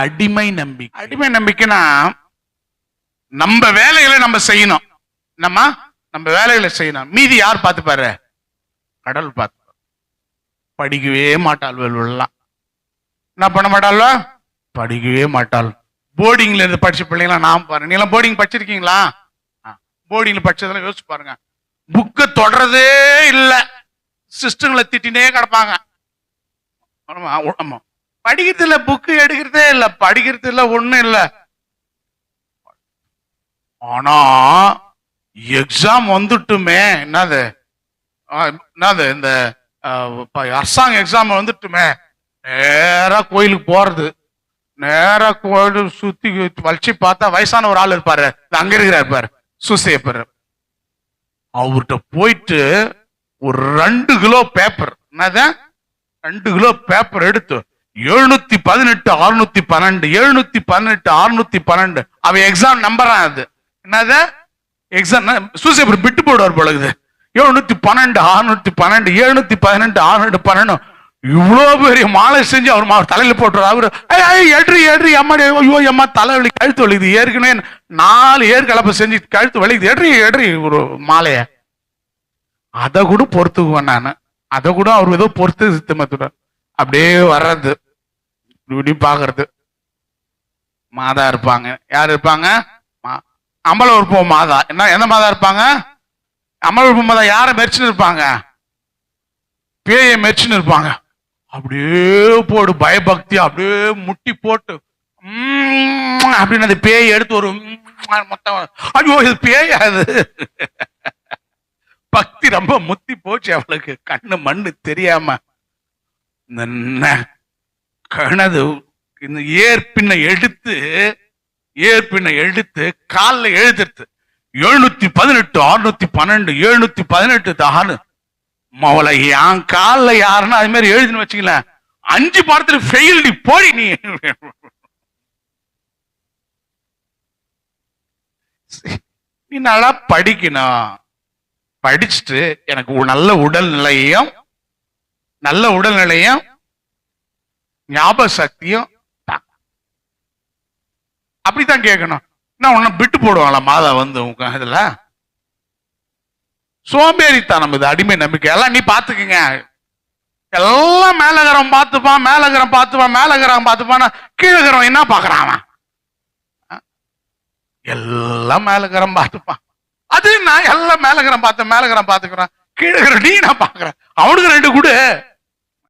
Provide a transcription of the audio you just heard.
அடிமை நம்பிக்கை. அடிமை நம்பிக்கைனா நம்ம வேலைகளை நம்ம செய்யணும், நம்ம வேலைகளை செய்யணும். மீதி யார் பார்த்துப்பாரு? கடவுள் பார்த்து. படிக்கவே மாட்டாள், என்ன பண்ண மாட்டாள்? படிக்கவே மாட்டாள். போர்டிங்ல இருந்து படிச்ச பிள்ளைங்களா நாம் பாருங்க. நீங்க போர்டிங் படிச்சிருக்கீங்களா? போர்டிங்ல படிச்சதெல்லாம் யோசிச்சு பாருங்க. புக்கை தொடரதே இல்லை, சிஸ்டங்களை திட்டினே கிடப்பாங்க. படிக்கிறது இல்ல, புக்கு எடுக்கிறதே இல்ல, படிக்கிறது இல்ல, ஒண்ணும் இல்ல. ஆனா எக்ஸாம் வந்துட்டுமே, என்னது இந்த அரசாங்க எக்ஸாம் வந்துட்டுமே, நேரா கோயிலுக்கு போறது. நேரா கோயில் சுத்தி வச்சு பார்த்தா வயசான ஒரு ஆள் இருப்பாரு, அங்க இருக்கிறார் பாரு, சூசேப்பர். அவர்கிட்ட போயிட்டு ஒரு 2 கிலோ பேப்பர், என்னதான் 2 கிலோ பேப்பர் எடுத்து 718 612 718 612 அவ எக்ஸாம் நம்பரா அது. என்னது எக்ஸாம் சூசேப்பர் பிட்டு போடுவார் பொழுது. 712 612 718 612 இவ்வளவு பெரிய மாலை செஞ்சு அவர் தலையில போட்டுறாரு. அவரு ஏற்றி அம்மாடி, ஐயோ அம்மா தலைவலி, கழுத்து வலிக்குது, ஏற்கனவே 4 ஏற்கலப்ப செஞ்சு கழுத்து வலிக்குது, ஏற்றி ஒரு மாலைய. அதை கூட பொறுத்துக்குவேன் நானு. அதை கூட அவர் ஏதோ பொறுத்து சித்தமத்துட அப்படியே வர்றது, இப்படி பாக்குறது. மாதா இருப்பாங்க. யாரு இருப்பாங்க? அம்பல உறுப்போம் மாதா. என்ன எந்த மாதா இருப்பாங்க? அம்பல உறுப்போம் மாதா. யாரை மெரிச்சுன்னு இருப்பாங்க? பேயை மெரிச்சுன்னு இருப்பாங்க. அப்படியே போடு பயபக்தி, அப்படியே முட்டி போட்டு அப்படின்னு அந்த பேயை எடுத்து ஒரு மொத்தம். ஐயோ இது பேயா? அது பக்தி ரொம்ப முத்தி போச்சு அவளுக்கு. கண்ணு மண்ணு தெரியாம இந்த கணது இந்த ஏற்பின்னை எடுத்து காலில் எழுதுறது. 718 612 718 மவளை என் காலில் யாருன்னா அது மாதிரி எழுதுன்னு வச்சுக்கல, 5 பாடத்துல ஃபெயில். போடி நீ. நீ நல்லா படிக்கணும். படிச்சுட்டு எனக்கு நல்ல உடல்நிலையும் ஞாபக சக்தியும் அப்படித்தான் கேட்கணும். நான் உன்னை விட்டு போடுவாங்களா மாதா வந்து உங்க இதுல? சோம்பேறித்தனம் இது, அடிமை நம்பிக்கை. எல்லாம் நீ பாத்துக்கங்க. எல்லாம் மேலகரம் பார்த்துப்பான் கீழகரம் என்ன பாக்குறான்? எல்லாம் மேலகரம் பார்த்துப்பான். அது நான் எல்லாம் மேலகரம் பார்த்துக்கிறேன், கீழகரம் நீ நான் பாக்குறேன். அவனுக்கு 2 கூட